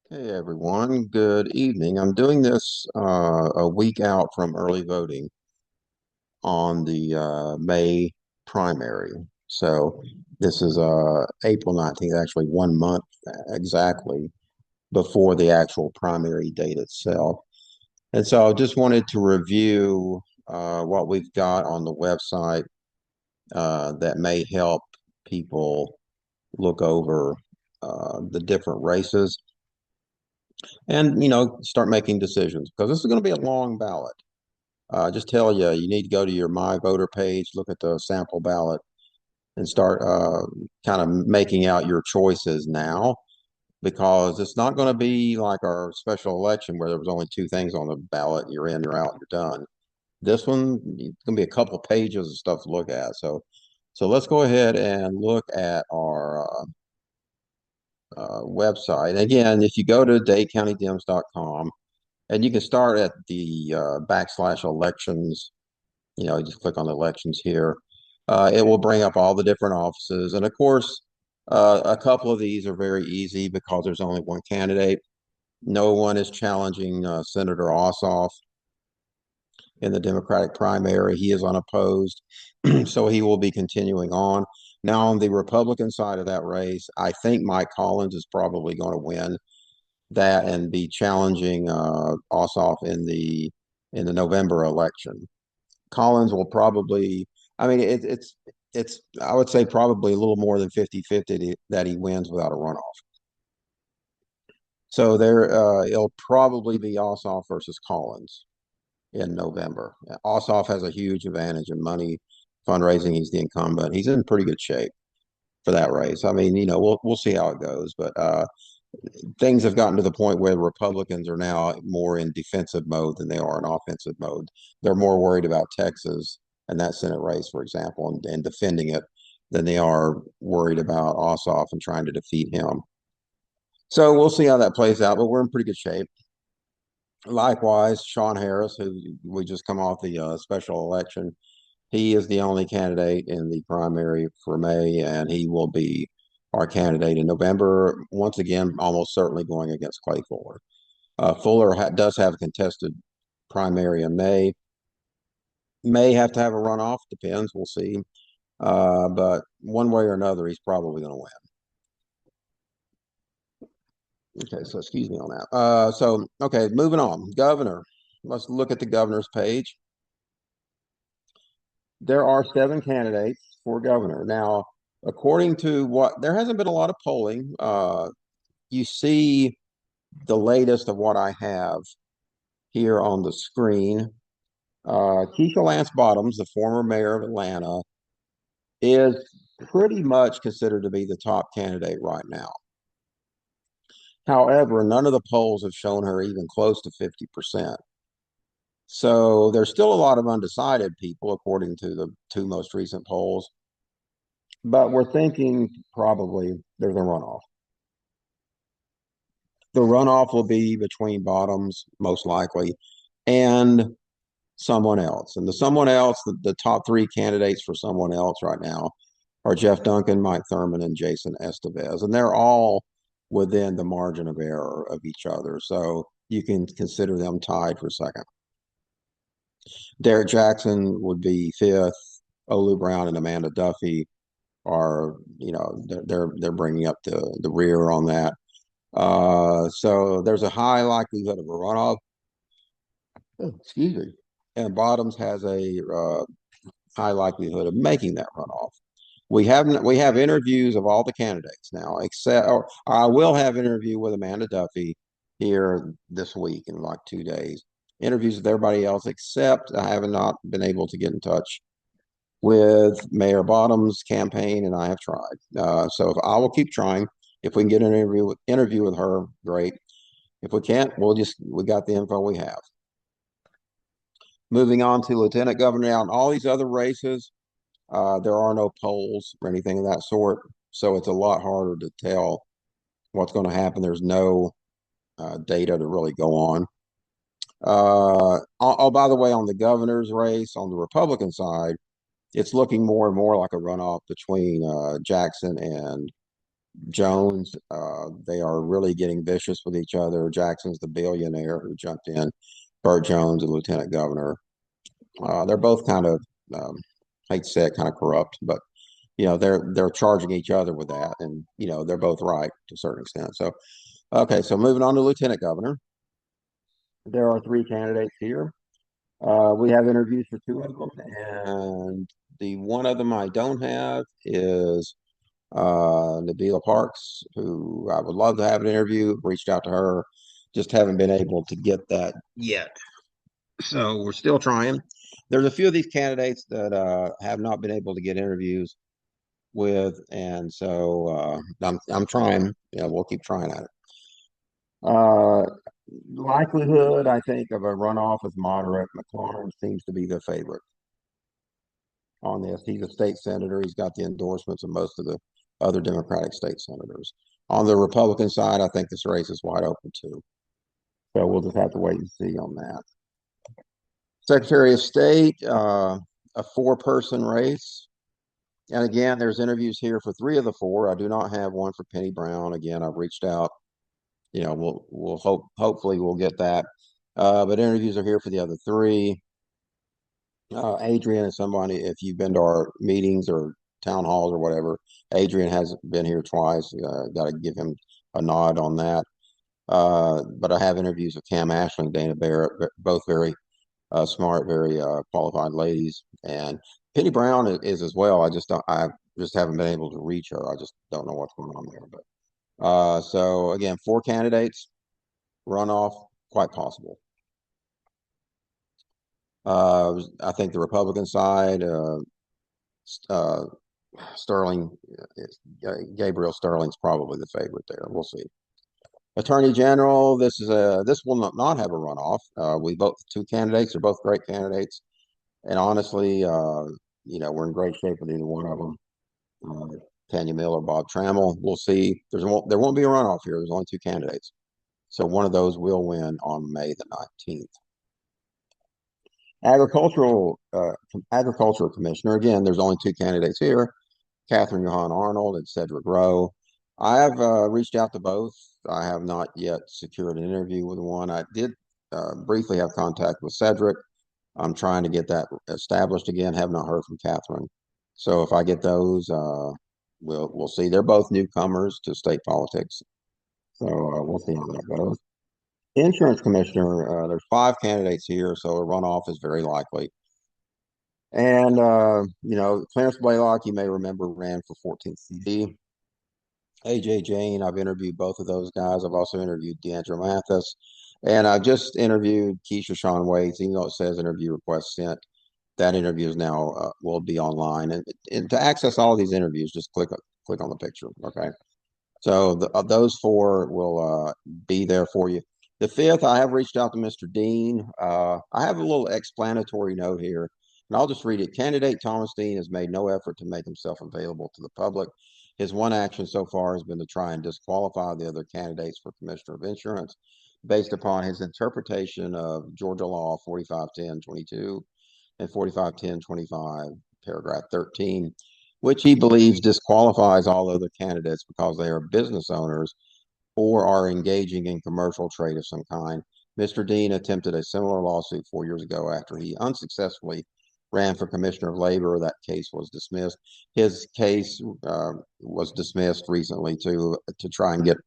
Hey everyone, good evening. I'm doing this a week out from early voting on the May primary. So this is April 19th, actually 1 month exactly before the actual primary date itself. And so I just wanted to review what we've got on the website that may help people look over the different races and start making decisions because this is going to be a long ballot. Just tell you, you need to go to your My Voter page, look at the sample ballot, and start kind of making out your choices now because it's not going to be like our special election where there was only two things on the ballot. You're in, you're out, you're done. This one, it's going to be a couple of pages of stuff to look at. So let's go ahead and look at our website. Again, if you go to dadecountydems.com, and you can start at the backslash elections. You just click on the elections here. It will bring up all the different offices. And of course, a couple of these are very easy because there's only one candidate. No one is challenging Senator Ossoff in the Democratic primary. He is unopposed, so he will be continuing on. Now, on the Republican side of that race, I think Mike Collins is probably going to win that and be challenging Ossoff in the November election. Collins will probably, I mean, it's I would say probably a little more than 50-50 that he wins without a runoff. So it'll probably be Ossoff versus Collins in November. Ossoff has a huge advantage in money fundraising. He's the incumbent. He's in pretty good shape for that race. I mean, we'll see how it goes, but things have gotten to the point where Republicans are now more in defensive mode than they are in offensive mode. They're more worried about Texas and that Senate race, for example, and defending it than they are worried about Ossoff and trying to defeat him. So we'll see how that plays out, but we're in pretty good shape. Likewise, Sean Harris, who we just come off the special election, he is the only candidate in the primary for May, and he will be our candidate in November. Once again, almost certainly going against Clay Fuller. Fuller does have a contested primary in May. May have to have a runoff. Depends. We'll see. But one way or another, he's probably going to win. Okay, so excuse me on that. Okay, moving on. Governor. Let's look at the governor's page. There are 7 candidates for governor. Now, according to what, there hasn't been a lot of polling. You see the latest of what I have here on the screen. Keisha Lance Bottoms, the former mayor of Atlanta, is pretty much considered to be the top candidate right now. However, none of the polls have shown her even close to 50%. So there's still a lot of undecided people, according to the two most recent polls. But we're thinking probably there's a runoff. The runoff will be between Bottoms, most likely, and someone else. And the someone else, the top 3 candidates for someone else right now are Jeff Duncan, Mike Thurman, and Jason Estevez. And they're all within the margin of error of each other. So you can consider them tied for second. Derek Jackson would be fifth. Olu Brown and Amanda Duffy are, they're bringing up the rear on that. So there's a high likelihood of a runoff. Oh, excuse me. And Bottoms has a high likelihood of making that runoff. We have interviews of all the candidates now, except or I will have an interview with Amanda Duffy here this week in like 2 days. Interviews with everybody else, except I have not been able to get in touch with Mayor Bottoms' campaign, and I have tried. So if I will keep trying. If we can get an interview with her, great. If we can't, we got the info we have. Moving on to lieutenant governor now, and all these other races, there are no polls or anything of that sort, so it's a lot harder to tell what's going to happen. There's no data to really go on. By the way, on the governor's race on the Republican side, it's looking more and more like a runoff between Jackson and Jones. They are really getting vicious with each other. Jackson's the billionaire who jumped in. Burt Jones, the lieutenant governor. They're both kind of, um, I hate to say it, kind of corrupt, but they're charging each other with that, and they're both right to a certain extent. So okay, so moving on to lieutenant governor, there are three candidates here. We have interviews for two of them, and the one of them I don't have is Nabila Parks, who I would love to have an interview. Reached out to her, just haven't been able to get that yet. So we're still trying. There's a few of these candidates that have not been able to get interviews with, and so I'm trying. Yeah, we'll keep trying at it. Uh, Likelihood, I think, of a runoff is moderate. McLaurin seems to be the favorite on this. He's a state senator. He's got the endorsements of most of the other Democratic state senators. On the Republican side, I think this race is wide open too. So we'll just have to wait and see on that. Secretary of State, a four-person race. And again, there's interviews here for three of the four. I do not have one for Penny Brown. Again, I've reached out. We'll hopefully we'll get that. But interviews are here for the other three. Adrian is somebody, if you've been to our meetings or town halls or whatever, Adrian has been here twice. Got to give him a nod on that. But I have interviews with Cam Ashling, Dana Barrett, both very smart, very qualified ladies. And Penny Brown is as well. I just haven't been able to reach her. I just don't know what's going on there. But so again, four candidates, runoff, quite possible. I think the Republican side, uh, Sterling, Gabriel Sterling's probably the favorite there. We'll see. Attorney General, this will not have a runoff. We both two candidates are both great candidates, and honestly, we're in great shape with either one of them. Tanya Miller, Bob Trammell. We'll see. There won't be a runoff here. There's only two candidates, so one of those will win on May the 19th. Agricultural Commissioner. Again, there's only two candidates here. Catherine Johan Arnold and Cedric Rowe. I have reached out to both. I have not yet secured an interview with one. I did briefly have contact with Cedric. I'm trying to get that established again. Have not heard from Catherine. So if I get those, we'll see. They're both newcomers to state politics. So we'll see how that goes. Insurance commissioner, there's five candidates here, so a runoff is very likely. And, Clarence Blaylock, you may remember, ran for 14th CD. AJ Jane, I've interviewed both of those guys. I've also interviewed Deandra Mathis. And I just interviewed Keisha Sean Waits, even though it says interview request sent. That interview is now will be online. And to access all of these interviews, just click on the picture. Okay. So those four will be there for you. The fifth, I have reached out to Mr. Dean. I have a little explanatory note here, and I'll just read it. Candidate Thomas Dean has made no effort to make himself available to the public. His one action so far has been to try and disqualify the other candidates for Commissioner of Insurance based upon his interpretation of Georgia Law 451022 and 451025, paragraph 13, which he believes disqualifies all other candidates because they are business owners or are engaging in commercial trade of some kind. Mr. Dean attempted a similar lawsuit 4 years ago after he unsuccessfully ran for Commissioner of Labor. That case was dismissed. His case was dismissed recently to try and get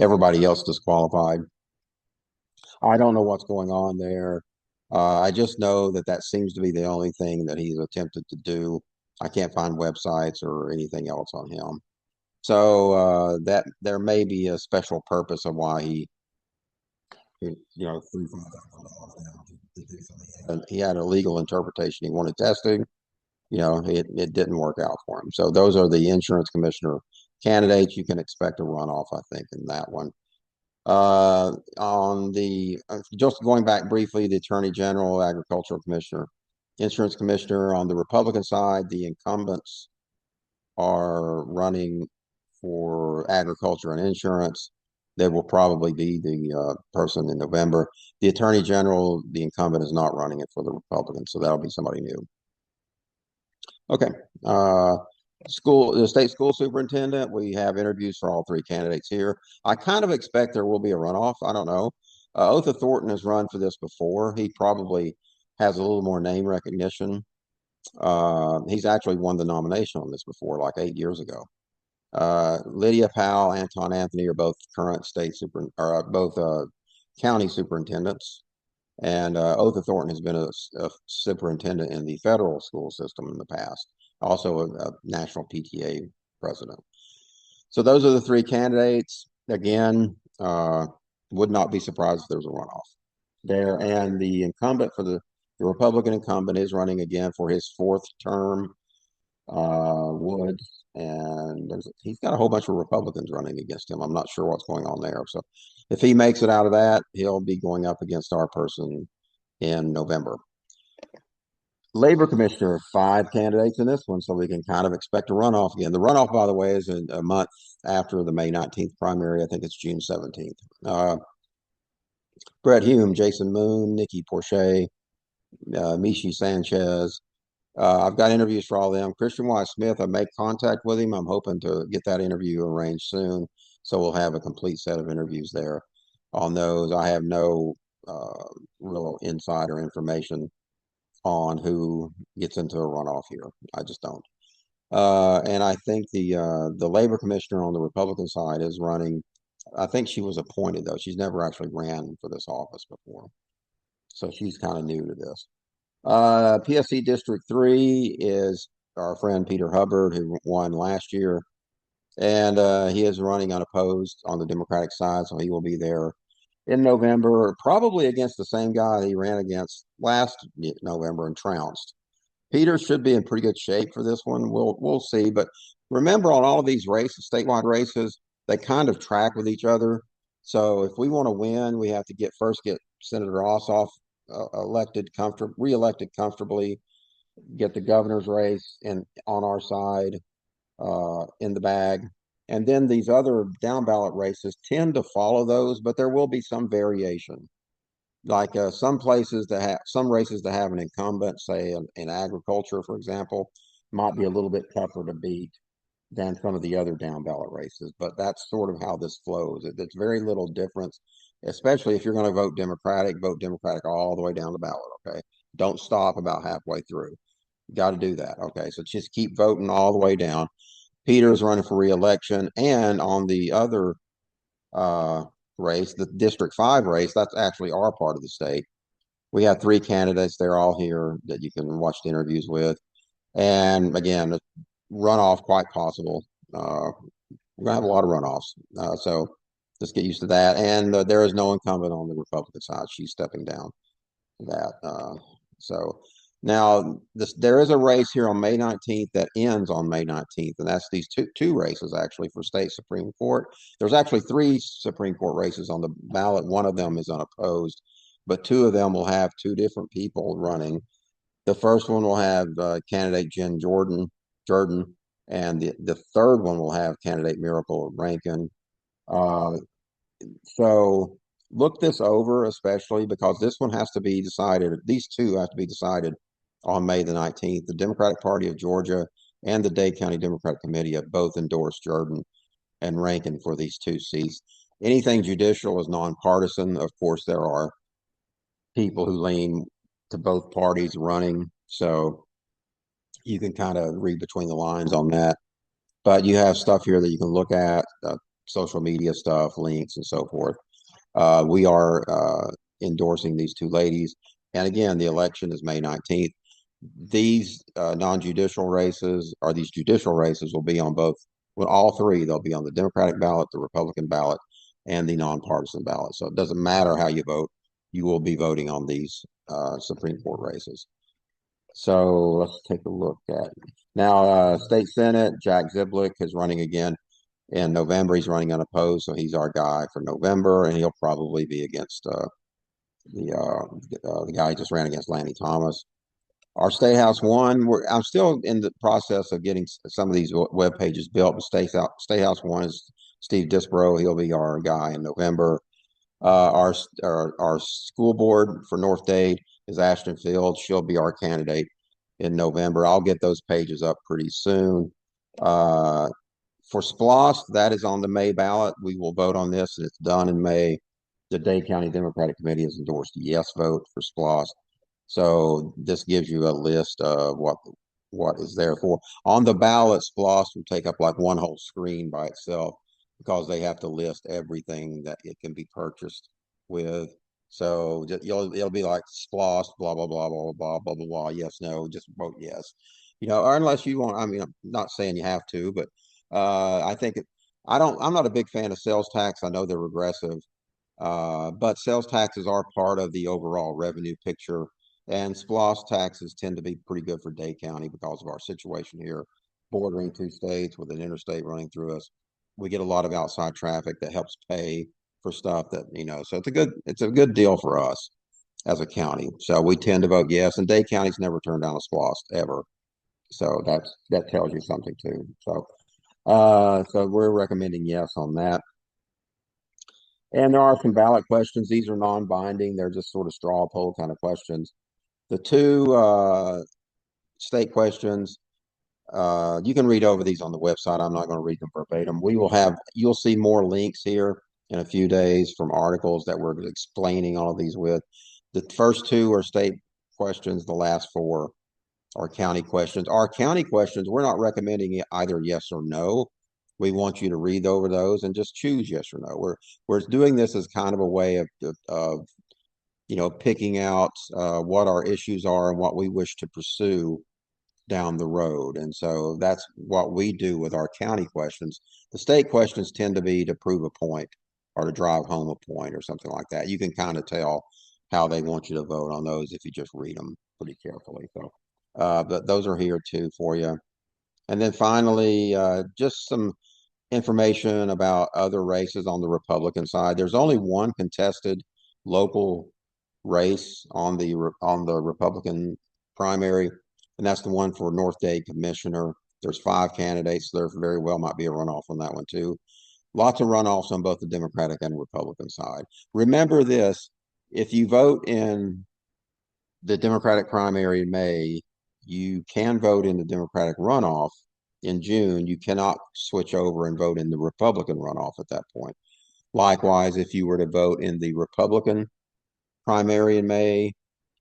everybody else disqualified. I don't know what's going on there. I just know that seems to be the only thing that he's attempted to do. I can't find websites or anything else on him. So that there may be a special purpose of why threw $5,000 to do something. And he had a legal interpretation. He wanted testing. It didn't work out for him. So those are the insurance commissioner candidates. You can expect a runoff, I think, in that one. Just going back briefly, the Attorney General, Agricultural Commissioner, Insurance Commissioner. On the Republican side, the incumbents are running for agriculture and insurance. They will probably be the person in November. The Attorney General, the incumbent, is not running it for the Republicans, so that'll be somebody new. Okay. The state school superintendent, we have interviews for all three candidates here. I kind of expect there will be a runoff. I don't know. Otha Thornton has run for this before. He probably has a little more name recognition. He's actually won the nomination on this before, like 8 years ago. Lydia Powell, Anton Anthony are both current state super, or both county superintendents. And Otha Thornton has been a superintendent in the federal school system in the past, also a national PTA president. So those are the three candidates. Again, would not be surprised if there was a runoff there. And the incumbent for the Republican incumbent is running again for his fourth term, Woods, and he's got a whole bunch of Republicans running against him. I'm not sure what's going on there. So if he makes it out of that, he'll be going up against our person in November. Labor Commissioner, five candidates in this one, so we can kind of expect a runoff again. The runoff, by the way, is in a month after the May 19th primary. I think it's June 17th. Brett Hume, Jason Moon, Nikki Porche, Mishi Sanchez. I've got interviews for all of them. Christian Y. Smith, I made contact with him. I'm hoping to get that interview arranged soon. So we'll have a complete set of interviews there on those. I have no real insider information on who gets into a runoff here. I just don't. And I think the labor commissioner on the Republican side is running. I think she was appointed though. She's never actually ran for this office before, so she's kind of new to this. PSC District 3 is our friend Peter Hubbard, who won last year, and he is running unopposed on the Democratic side, so he will be there in November, probably against the same guy he ran against last November and trounced. Peter should be in pretty good shape for this one. We'll see. But remember, on all of these races, statewide races, they kind of track with each other. So if we want to win, we have to get Senator Ossoff elected reelected comfortably, get the governor's race and on our side in the bag. And then these other down ballot races tend to follow those, but there will be some variation. Like some places that have some races that have an incumbent, say in agriculture, for example, might be a little bit tougher to beat than some of the other down ballot races. But that's sort of how this flows. It's very little difference, especially if you're going to vote Democratic all the way down the ballot. Okay. Don't stop about halfway through. You got to do that. Okay. So just keep voting all the way down. Peter's running for reelection. And on the other race, the District 5 race, that's actually our part of the state. We have three candidates. They're all here that you can watch the interviews with. And again, runoff quite possible. We're going to have a lot of runoffs. So just get used to that. And there is no incumbent on the Republican side. She's stepping down that. So now there is a race here on May 19th that ends on May 19th, and that's these two races actually for state Supreme Court. There's actually three Supreme Court races on the ballot. One of them is unopposed, but two of them will have two different people running. The first one will have candidate Jen Jordan, and the third one will have candidate Miracle Rankin. So look this over, especially because this one has to be decided. These two have to be decided on May the 19th. The Democratic Party of Georgia and the Dade County Democratic Committee have both endorsed Jordan and Rankin for these two seats. Anything judicial is nonpartisan. Of course, there are people who lean to both parties running, so you can kind of read between the lines on that. But you have stuff here that you can look at, social media stuff, links, and so forth. We are endorsing these two ladies. And again, the election is May 19th. These non-judicial races, or these judicial races, will be on both, well, all three. They'll be on the Democratic ballot, the Republican ballot, and the nonpartisan ballot. So it doesn't matter how you vote. You will be voting on these Supreme Court races. So let's take a look at now. State Senate, Jack Ziblick is running again in November. He's running unopposed, so he's our guy for November, and he'll probably be against the guy who just ran against Lanny Thomas. Our State House 1, I'm still in the process of getting some of these web pages built. But State House 1 is Steve Disbro. He'll be our guy in November. Our school board for North Dade is Ashton Field. She'll be our candidate in November. I'll get those pages up pretty soon. Uh, for SPLOST, that is on the May ballot. We will vote on this, and it's done in May. The Dade County Democratic Committee has endorsed a yes vote for SPLOST. So this gives you a list of what is there for. On the ballot, SPLOST will take up like one whole screen by itself because they have to list everything that it can be purchased with. So it'll be like SPLOST, blah, blah, blah, blah, blah, blah, blah, blah, yes, no, just vote yes. Or unless you want, I mean, I'm not saying you have to, but I think I'm not a big fan of sales tax. I know they're regressive, but sales taxes are part of the overall revenue picture. And SPLOST taxes tend to be pretty good for Dade County because of our situation here, bordering two states with an interstate running through us. We get a lot of outside traffic that helps pay for stuff so it's a good deal for us as a county. So we tend to vote yes, and Dade County's never turned down a SPLOST ever. So that tells you something too. So we're recommending yes on that. And there are some ballot questions. These are non-binding. They're just sort of straw poll kind of questions. The two state questions, you can read over these on the website. I'm not going to read them verbatim. You'll see more links here in a few days from articles that we're explaining all of these with. The first two are state questions. The last four are county questions. Our county questions, we're not recommending either yes or no. We want you to read over those and just choose yes or no. We're doing this as kind of a way of picking out what our issues are and what we wish to pursue down the road. And so that's what we do with our county questions. The state questions tend to be to prove a point or to drive home a point or something like that. You can kind of tell how they want you to vote on those if you just read them pretty carefully. So, but those are here too for you. And then finally, just some information about other races on the Republican side. There's only one contested local race on the Republican primary, and that's the one for North Dade Commissioner. There's 5 candidates. There very well might be a runoff on that one too. Lots of runoffs on both the Democratic and Republican side. Remember this: if you vote in the Democratic primary in May, you can vote in the Democratic runoff in June. You cannot switch over and vote in the Republican runoff at that point. Likewise, if you were to vote in the Republican primary in May,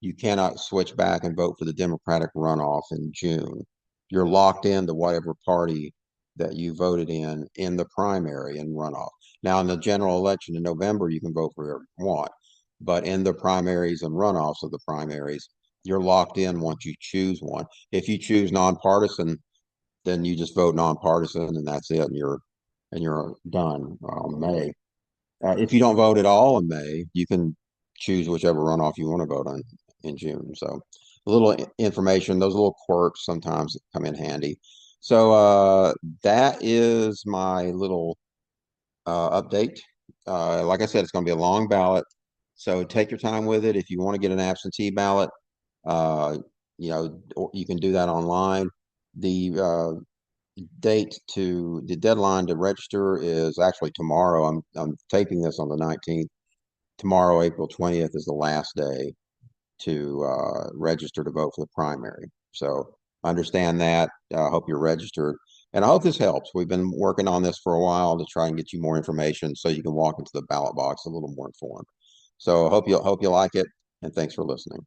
you cannot switch back and vote for the Democratic runoff in June. You're locked into whatever party that you voted in the primary and runoff. Now, in the general election in November, you can vote for whoever you want, but in the primaries and runoffs of the primaries, you're locked in once you choose one. If you choose nonpartisan, then you just vote nonpartisan, and that's it, and you're done on May. If you don't vote at all in May, you can choose whichever runoff you want to vote on in June. So a little information, those little quirks sometimes come in handy. So that is my little update. Like I said, it's going to be a long ballot. So take your time with it. If you want to get an absentee ballot, uh, you can do that online. The the deadline to register is actually tomorrow. I'm taping this on the 19th. Tomorrow, April 20th, is the last day to register to vote for the primary. So understand that. I hope you're registered. And I hope this helps. We've been working on this for a while to try and get you more information so you can walk into the ballot box a little more informed. So hope you like it, and thanks for listening.